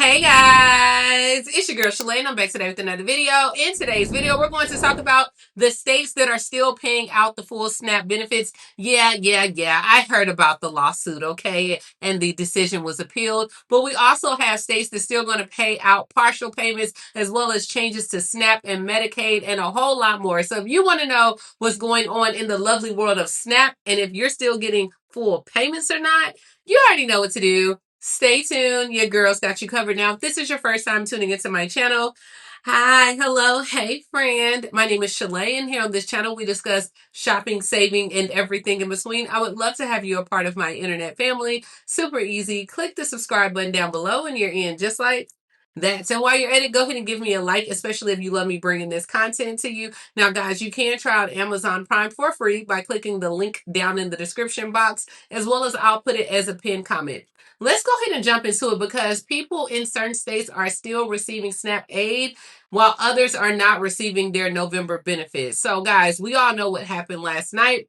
Hey guys, it's your girl Shalae and I'm back today with another video. In today's video, we're going to talk about the states that are still paying out the full SNAP benefits. Yeah. I heard about the lawsuit, okay? And the decision was appealed. But we also have states that's still going to pay out partial payments as well as changes to SNAP and Medicaid and a whole lot more. So if you want to know what's going on in the lovely world of SNAP and if you're still getting full payments or not, you already know what to do. Stay tuned. Your girl's got you covered. Now, if this is your first time tuning into my channel, hi, hello, hey, friend. My name is Shalae, and here on this channel, we discuss shopping, saving, and everything in between. I would love to have you a part of my internet family. Super easy. Click the subscribe button down below, and you're in just like that. So while you're at it, go ahead and give me a like, especially if you love me bringing this content to you. Now, guys, you can try out Amazon Prime for free by clicking the link down in the description box, as well as I'll put it as a pinned comment. Let's go ahead and jump into it because people in certain states are still receiving SNAP aid while others are not receiving their November benefits. So, guys, we all know what happened last night.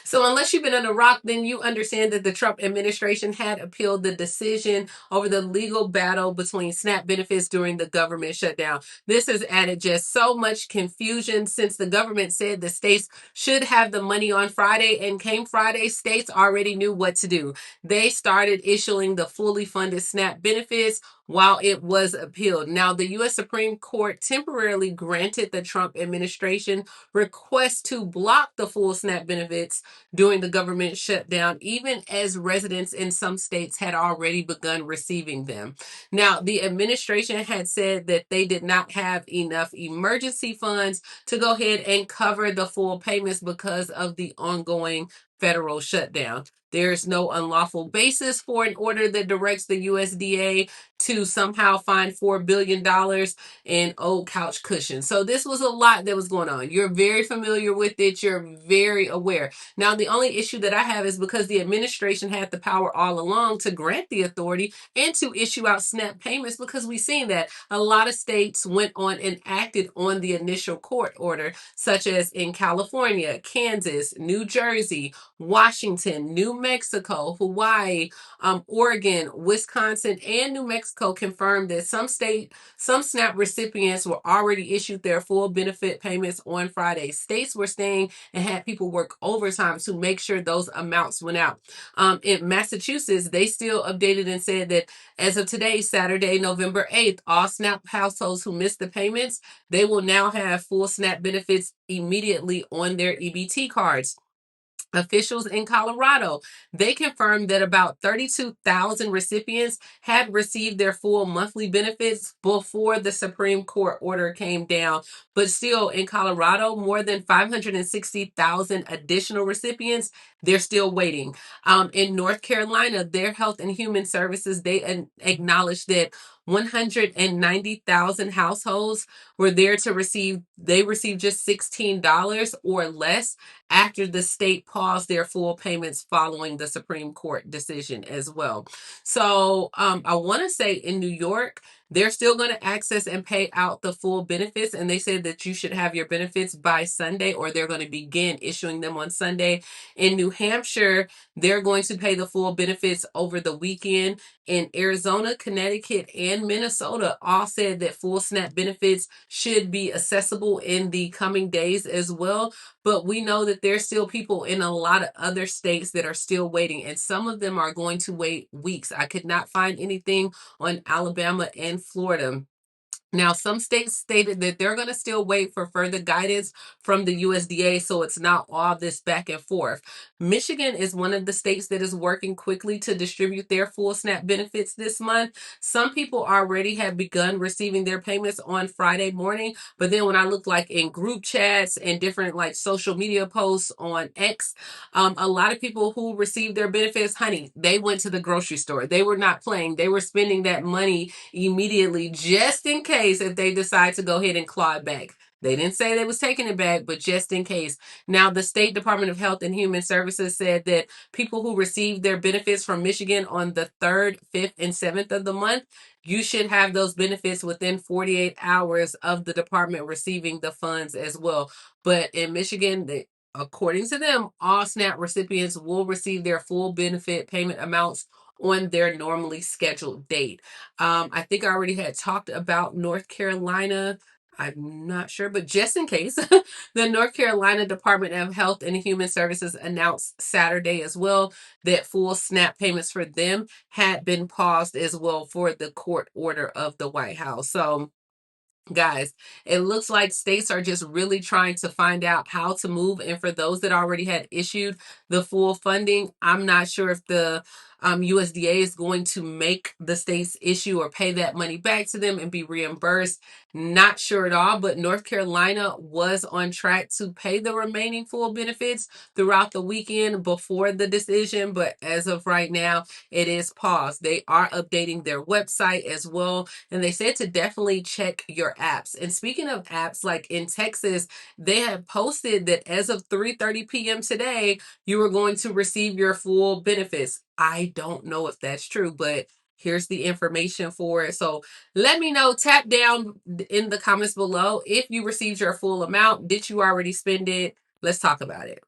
So unless you've been on a rock, then you understand that the Trump administration had appealed the decision over the legal battle between SNAP benefits during the government shutdown. This has added just so much confusion since the government said the states should have the money on Friday, and came Friday, states already knew what to do. They started issuing the fully funded SNAP benefits while it was appealed. Now, the U.S. Supreme Court temporarily granted the Trump administration request to block the full SNAP benefits during the government shutdown, even as residents in some states had already begun receiving them. Now, the administration had said that they did not have enough emergency funds to go ahead and cover the full payments because of the ongoing federal shutdown. There's no unlawful basis for an order that directs the USDA to somehow find $4 billion in old couch cushions. So this was a lot that was going on. You're very familiar with it. You're very aware. Now, the only issue that I have is because the administration had the power all along to grant the authority and to issue out SNAP payments, because we've seen that a lot of states went on and acted on the initial court order, such as in California, Kansas, New Jersey, Washington, New Mexico, Hawaii, Oregon, Wisconsin, and New Mexico confirmed that some SNAP recipients were already issued their full benefit payments on Friday. States were staying and had people work overtime to make sure those amounts went out. In Massachusetts, they still updated and said that as of today, Saturday, November 8th, all SNAP households who missed the payments, they will now have full SNAP benefits immediately on their EBT cards. Officials in Colorado, they confirmed that about 32,000 recipients had received their full monthly benefits before the Supreme Court order came down. But still, in Colorado, more than 560,000 additional recipients, they're still waiting. In North Carolina, their Health and Human Services, they acknowledged that 190,000 households were there to receive, they received just $16 or less after the state paused their full payments following the Supreme Court decision as well. So I want to say in New York, they're still going to access and pay out the full benefits. And they said that you should have your benefits by Sunday, or they're going to begin issuing them on Sunday. In New Hampshire, they're going to pay the full benefits over the weekend. In Arizona, Connecticut, and Minnesota all said that full SNAP benefits should be accessible in the coming days as well. But we know that there's still people in a lot of other states that are still waiting, and some of them are going to wait weeks. I could not find anything on Alabama and Florida. Now, some states stated that they're going to still wait for further guidance from the USDA, so it's not all this back and forth. Michigan is one of the states that is working quickly to distribute their full SNAP benefits this month. Some people already have begun receiving their payments on Friday morning, but then when I look like in group chats and different like social media posts on X, a lot of people who received their benefits, honey, they went to the grocery store. They were not playing. They were spending that money immediately just in case if they decide to go ahead and claw it back. They didn't say they was taking it back, but just in case. Now, the State Department of Health and Human Services said that people who received their benefits from Michigan on the 3rd, 5th, and 7th of the month, you should have those benefits within 48 hours of the department receiving the funds as well. But in Michigan, according to them, all SNAP recipients will receive their full benefit payment amounts on their normally scheduled date. I think I already had talked about North Carolina. I'm not sure, but just in case, the North Carolina Department of Health and Human Services announced Saturday as well that full SNAP payments for them had been paused as well for the court order of the White House. So, guys, it looks like states are just really trying to find out how to move. And for those that already had issued the full funding, I'm not sure if the USDA is going to make the states issue or pay that money back to them and be reimbursed. Not sure at all, but North Carolina was on track to pay the remaining full benefits throughout the weekend before the decision. But as of right now, it is paused. They are updating their website as well, and they said to definitely check your apps. And speaking of apps, like in Texas, they have posted that as of 3:30 p.m. today, you are going to receive your full benefits. I don't know if that's true, but here's the information for it. So let me know, tap down in the comments below if you received your full amount. Did you already spend it? Let's talk about it.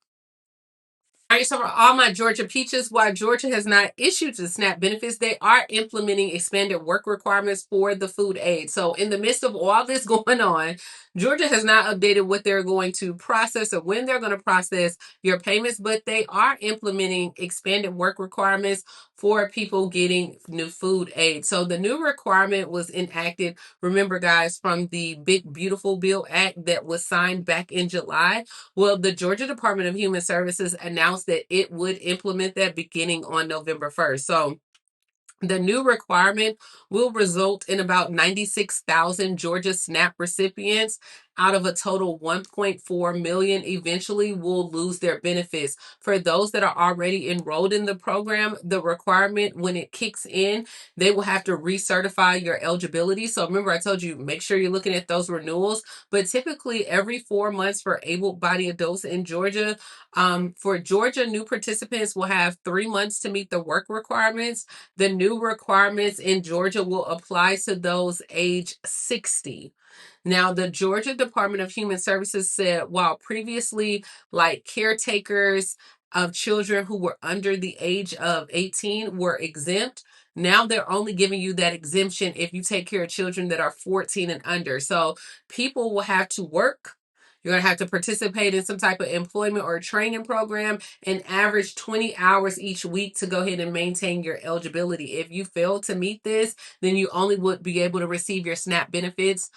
All right, so for all my Georgia peaches, while Georgia has not issued the SNAP benefits, they are implementing expanded work requirements for the food aid. So in the midst of all this going on, Georgia has not updated what they're going to process or when they're going to process your payments, but they are implementing expanded work requirements for people getting new food aid. So the new requirement was enacted, remember guys, from the Big Beautiful Bill Act that was signed back in July. Well, the Georgia Department of Human Services announced that it would implement that beginning on November 1st. So the new requirement will result in about 96,000 Georgia SNAP recipients out of a total 1.4 million eventually will lose their benefits. For those that are already enrolled in the program, the requirement when it kicks in, they will have to recertify your eligibility. So remember, I told you, make sure you're looking at those renewals. But typically every 4 months for able-bodied adults in Georgia, for Georgia, new participants will have 3 months to meet the work requirements. The new requirements in Georgia will apply to those age 60. Now, the Georgia Department of Human Services said while previously, like caretakers of children who were under the age of 18 were exempt, now they're only giving you that exemption if you take care of children that are 14 and under. So people will have to work. You're going to have to participate in some type of employment or training program and average 20 hours each week to go ahead and maintain your eligibility. If you fail to meet this, then you only would be able to receive your SNAP benefits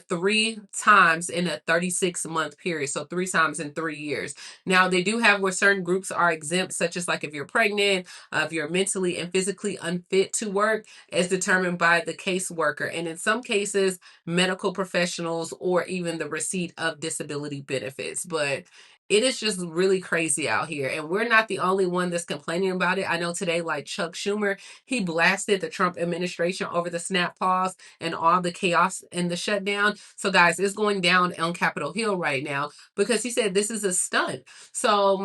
3 times in a 36-month period. So 3 times in 3 years. Now, they do have where certain groups are exempt, such as like if you're pregnant, if you're mentally and physically unfit to work, as determined by the caseworker. And in some cases, medical professionals or even the receipt of disability benefits. But it is just really crazy out here. And we're not the only one that's complaining about it. I know today, like Chuck Schumer, he blasted the Trump administration over the SNAP pause and all the chaos and the shutdown. So, guys, it's going down on Capitol Hill right now because he said this is a stunt. So,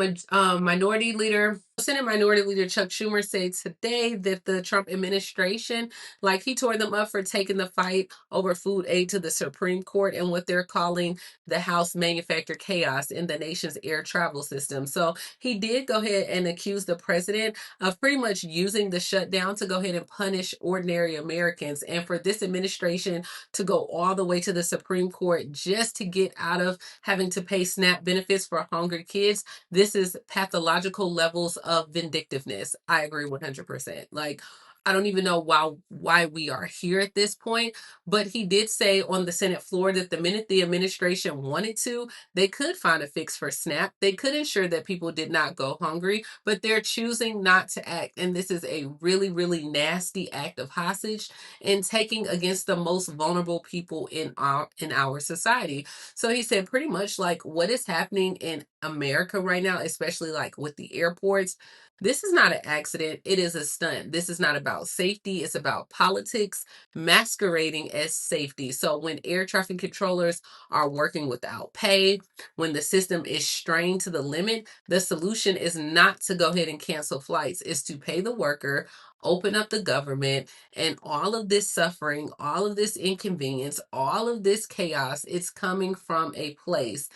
Senate Minority Leader Chuck Schumer said today that the Trump administration, like he tore them up for taking the fight over food aid to the Supreme Court and what they're calling the House manufactured chaos in the nation's air travel system. So he did go ahead and accuse the president of pretty much using the shutdown to go ahead and punish ordinary Americans. And for this administration to go all the way to the Supreme Court just to get out of having to pay SNAP benefits for hungry kids, this is pathological levels of vindictiveness. I agree 100%. Like, I don't even know why we are here at this point, but he did say on the Senate floor that the minute the administration wanted to, they could find a fix for SNAP. They could ensure that people did not go hungry, but they're choosing not to act. And this is a really, really nasty act of hostage and taking against the most vulnerable people in our society. So he said pretty much like what is happening in America right now, especially like with the airports, this is not an accident. It is a stunt. This is not about safety. It's about politics masquerading as safety. So when air traffic controllers are working without pay, when the system is strained to the limit, the solution is not to go ahead and cancel flights, is to pay the worker, open up the government, and all of this suffering, all of this inconvenience, all of this chaos, it's coming from a place.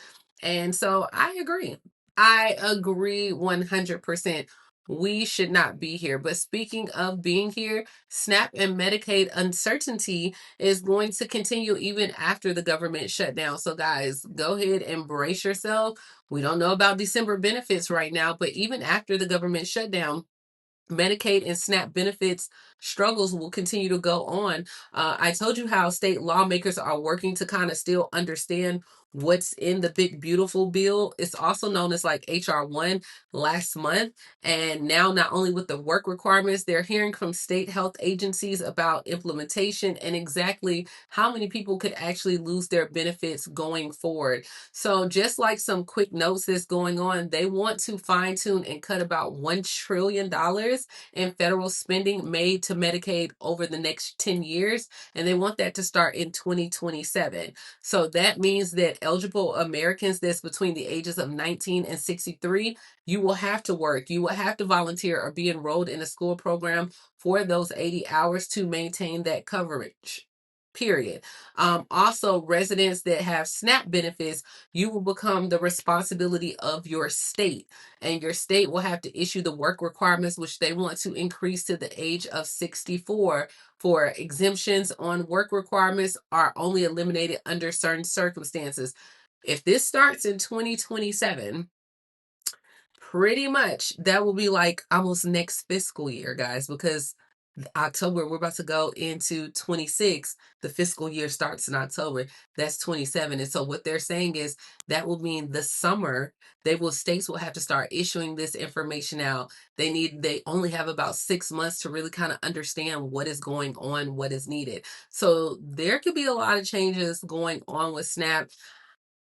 And so I agree. I agree 100%. we should not be here. But speaking of being here, SNAP and Medicaid uncertainty is going to continue even after the government shutdown. So, guys, go ahead and brace yourself. We don't know about December benefits right now, but even after the government shutdown, Medicaid and SNAP benefits struggles will continue to go on. I told you how state lawmakers are working to kind of still understand what's in the big beautiful bill. It's also known as like HR1 last month. And now, not only with the work requirements, they're hearing from state health agencies about implementation and exactly how many people could actually lose their benefits going forward. So, just like some quick notes that's going on, they want to fine tune and cut about $1 trillion in federal spending made to Medicaid over the next 10 years. And they want that to start in 2027. So that means that eligible Americans that's between the ages of 19 and 63, you will have to work, you will have to volunteer or be enrolled in a school program for those 80 hours to maintain that coverage. Period. Also, residents that have SNAP benefits, you will become the responsibility of your state, and your state will have to issue the work requirements, which they want to increase to the age of 64. For exemptions on work requirements are only eliminated under certain circumstances. If this starts in 2027, pretty much that will be like almost next fiscal year, guys, because October, we're about to go into 26. The fiscal year starts in October. That's 27. And so what they're saying is that will mean the summer, states will have to start issuing this information out. They only have about 6 months to really kind of understand what is going on, what is needed. So there could be a lot of changes going on with SNAP.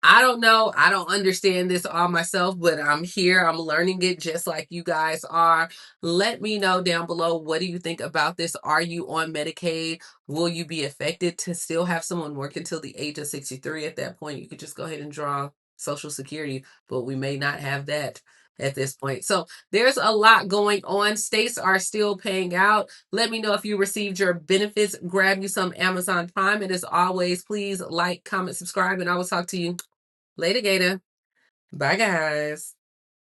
I don't know. I don't understand this all myself, but I'm here. I'm learning it just like you guys are. Let me know down below. What do you think about this? Are you on Medicaid? Will you be affected to still have someone work until the age of 63? At that point, you could just go ahead and draw Social Security, but we may not have that at this point. So there's a lot going on. States are still paying out. Let me know if you received your benefits. Grab you some Amazon Prime. And as always, please like, comment, subscribe, and I will talk to you later, Gator. Bye, guys.